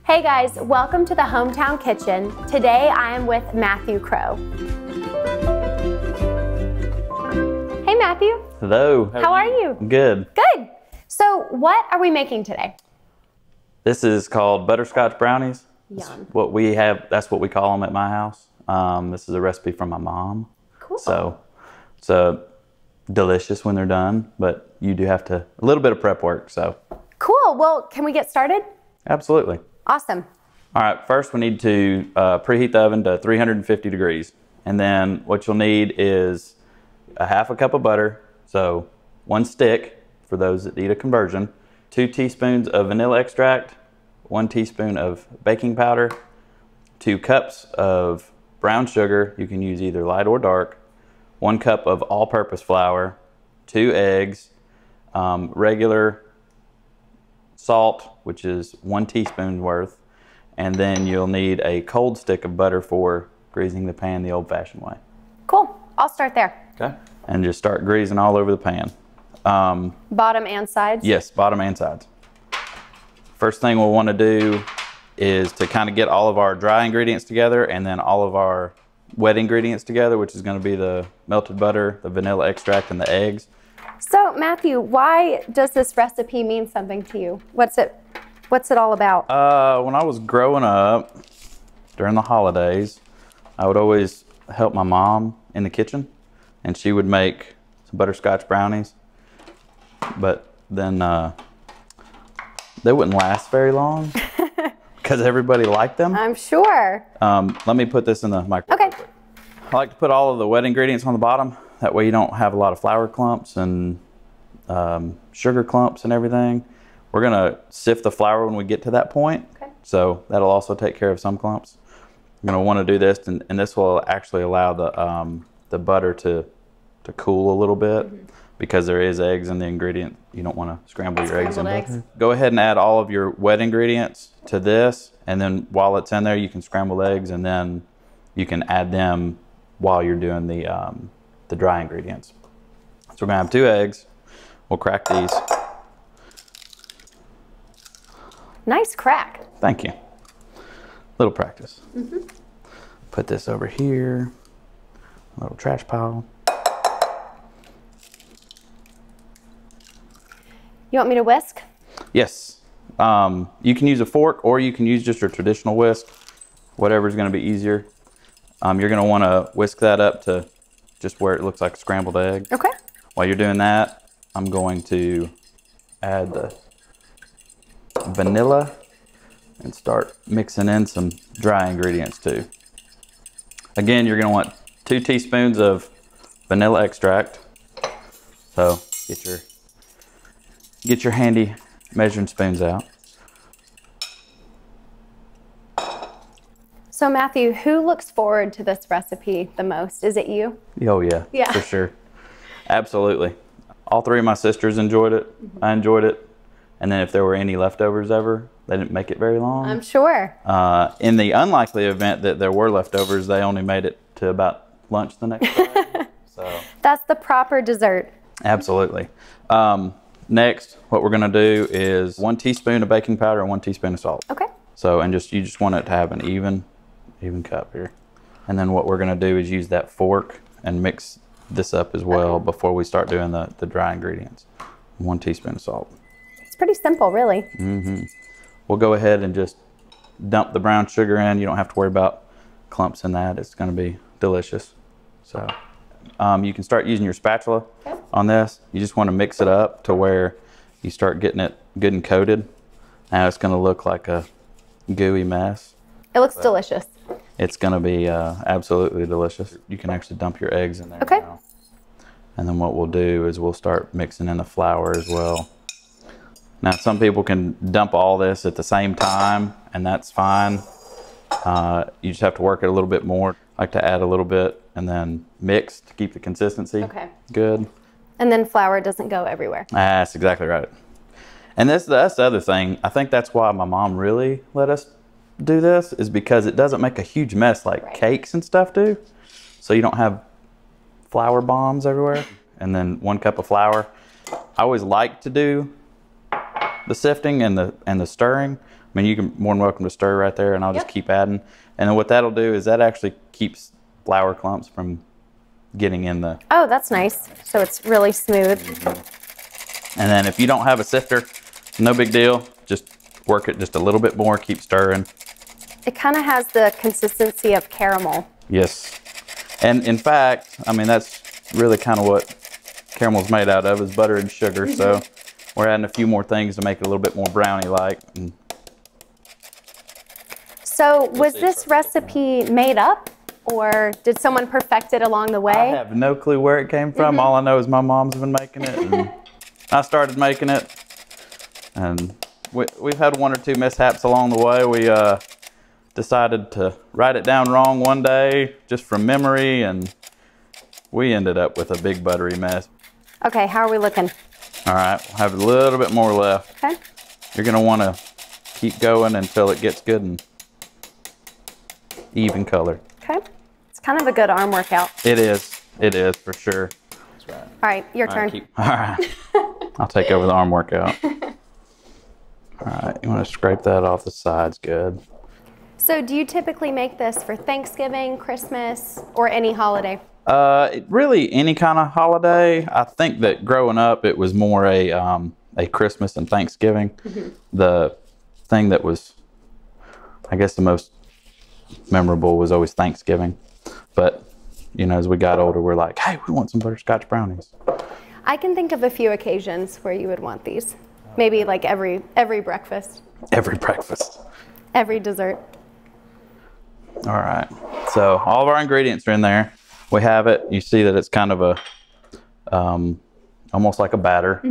Hey guys, welcome to the HomeTown Kitchen. Today I am with Matthew Crow. Hey Matthew. Hello. How are you? Good. Good. So what are we making today? This is called Butterscotch Brownies. Yum. What we have, that's what we call them at my house. This is a recipe from my mom. Cool. So it's delicious when they're done, but you do have a little bit of prep work, so. Cool, well, can we get started? Absolutely. Awesome. All right, first we need to preheat the oven to 350 degrees. And then what you'll need is a half a cup of butter, so 1 stick for those that need a conversion, 2 teaspoons of vanilla extract, 1 teaspoon of baking powder, 2 cups of brown sugar, you can use either light or dark, 1 cup of all-purpose flour, 2 eggs, regular salt, which is 1 teaspoon worth, and then you'll need a cold stick of butter for greasing the pan the old-fashioned way. Cool, I'll start there. Okay. And just start greasing all over the pan. Bottom and sides? Yes, bottom and sides. First thing we'll want to do is to kind of get all of our dry ingredients together and then all of our wet ingredients together, which is going to be the melted butter, the vanilla extract, and the eggs. So Matthew, why does this recipe mean something to you? What's it all about? When I was growing up, during the holidays, I would always help my mom in the kitchen, and she would make some butterscotch brownies, but then they wouldn't last very long because everybody liked them. I'm sure. Let me put this in the microwave. Okay. I like to put all of the wet ingredients on the bottom. That way you don't have a lot of flour clumps and sugar clumps and everything. We're gonna sift the flour when we get to that point. Okay. So that'll also take care of some clumps. You're gonna wanna do this, and this will actually allow the butter to cool a little bit because there is eggs in the ingredient. You don't wanna scramble your eggs in butter. Go ahead and add all of your wet ingredients to this, and then while it's in there, you can scramble eggs, and then you can add them while you're doing the dry ingredients. So we're gonna have 2 eggs. We'll crack these. Nice crack. Thank you. Little practice. Put this over here. A little trash pile. You want me to whisk? Yes. You can use a fork or you can use just a traditional whisk. Whatever's gonna be easier. You're gonna wanna whisk that up to just where it looks like a scrambled egg. Okay. While you're doing that, I'm going to add the vanilla and start mixing in some dry ingredients too. Again, you're going to want 2 teaspoons of vanilla extract. So get your handy measuring spoons out. So Matthew, who looks forward to this recipe the most? Is it you? Oh yeah, Yeah. For sure. Absolutely. All 3 of my sisters enjoyed it. I enjoyed it. And then if there were any leftovers ever, they didn't make it very long. I'm sure. In the unlikely event that there were leftovers, they only made it to about lunch the next day. So That's the proper dessert. absolutely. Next, what we're gonna do is 1 teaspoon of baking powder and 1 teaspoon of salt. Okay. So, and you just want it to have an even cup here. And then what we're gonna do is use that fork and mix this up as well before we start doing the dry ingredients. 1 teaspoon of salt. It's pretty simple, really. We'll go ahead and just dump the brown sugar in. You don't have to worry about clumps in that. It's gonna be delicious. So you can start using your spatula on this. You just wanna mix it up to where you start getting it good and coated. Now it's gonna look like a gooey mess. It looks delicious. It's gonna be absolutely delicious. You can actually dump your eggs in there now. And then what we'll do is we'll start mixing in the flour as well. Now some people can dump all this at the same time, and that's fine. You just have to work it a little bit more. I like to add a little bit and then mix to keep the consistency good. And then flour doesn't go everywhere. That's exactly right. And that's the other thing. I think that's why my mom really let us do this, is because it doesn't make a huge mess like cakes and stuff do. So you don't have flour bombs everywhere. And then 1 cup of flour. I always like to do the sifting and the stirring, mean, you can more than welcome to stir right there, and I'll just keep adding. And then what that'll do is that actually keeps flour clumps from getting in the... Oh, that's nice. So it's really smooth. And then if you don't have a sifter, no big deal. Just work it just a little bit more, keep stirring. It kind of has the consistency of caramel. Yes. And in fact, I mean, that's really kind of what caramel's made out of, is butter and sugar. So we're adding a few more things to make it a little bit more brownie-like. So was this recipe made up, or did someone perfect it along the way? I have no clue where it came from. All I know is my mom's been making it, and I started making it. And we've had one or two mishaps along the way. We decided to write it down wrong one day, just from memory, and we ended up with a big buttery mess. Okay, how are we looking? All right, we'll have a little bit more left. Okay. You're gonna wanna keep going until it gets good and even colored. Okay. It's kind of a good arm workout. It is for sure. That's right. All right, your turn. All right, I'll take over the arm workout. All right, you wanna scrape that off the sides good. So do you typically make this for Thanksgiving, Christmas, or any holiday? Really any kind of holiday. I think that growing up, it was more a Christmas and Thanksgiving. The thing that was, I guess, the most memorable was always Thanksgiving. But, you know, as we got older, we're like, hey, we want some butterscotch brownies. I can think of a few occasions where you would want these. Maybe like every breakfast. Every breakfast. Every dessert. All right, so all of our ingredients are in there. We have it. You see that it's kind of a, almost like a batter.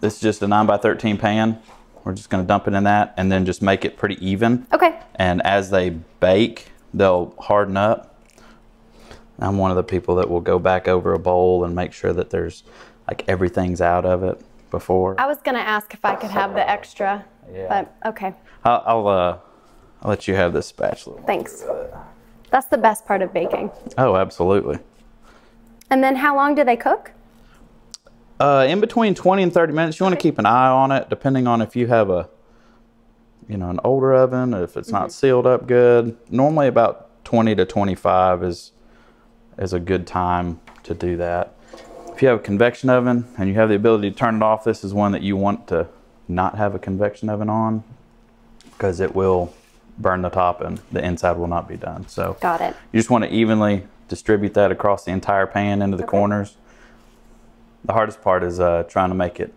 This is just a 9x13 pan. We're just gonna dump it in that and then just make it pretty even. Okay. And as they bake, they'll harden up. I'm one of the people that will go back over a bowl and make sure that there's, like, everything's out of it before. I was gonna ask if I could have the extra, but okay. I'll let you have this spatula. Thanks. That's the best part of baking. Oh, absolutely. And then how long do they cook? In between 20 and 30 minutes. You want to keep an eye on it, depending on if you have a, you know, an older oven, or if it's not sealed up good. Normally about 20 to 25 is a good time to do that. If you have a convection oven and you have the ability to turn it off, this is one that you want to not have a convection oven on, because it will burn the top and the inside will not be done. So got it. You just want to evenly distribute that across the entire pan into the corners. The hardest part is trying to make it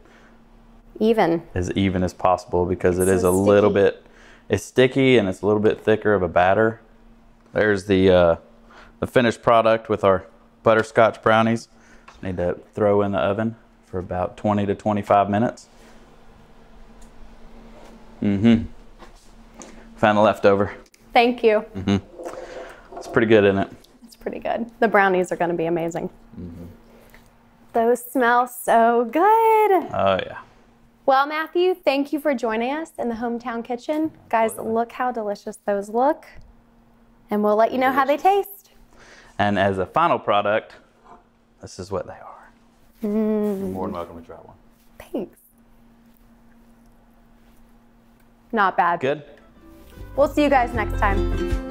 as even as possible, because it is a little bit, it's sticky and it's a little bit thicker of a batter. There's the finished product with our butterscotch brownies. Need to throw in the oven for about 20 to 25 minutes. Found the leftover. Thank you. It's pretty good, isn't it? It's pretty good. The brownies are going to be amazing. Those smell so good. Oh, yeah. Well, Matthew, thank you for joining us in the HomeTown kitchen. Guys, look how delicious those look. And we'll let you know how they taste. And as a final product, this is what they are. You're more than welcome to try one. Thanks. Not bad. Good. We'll see you guys next time.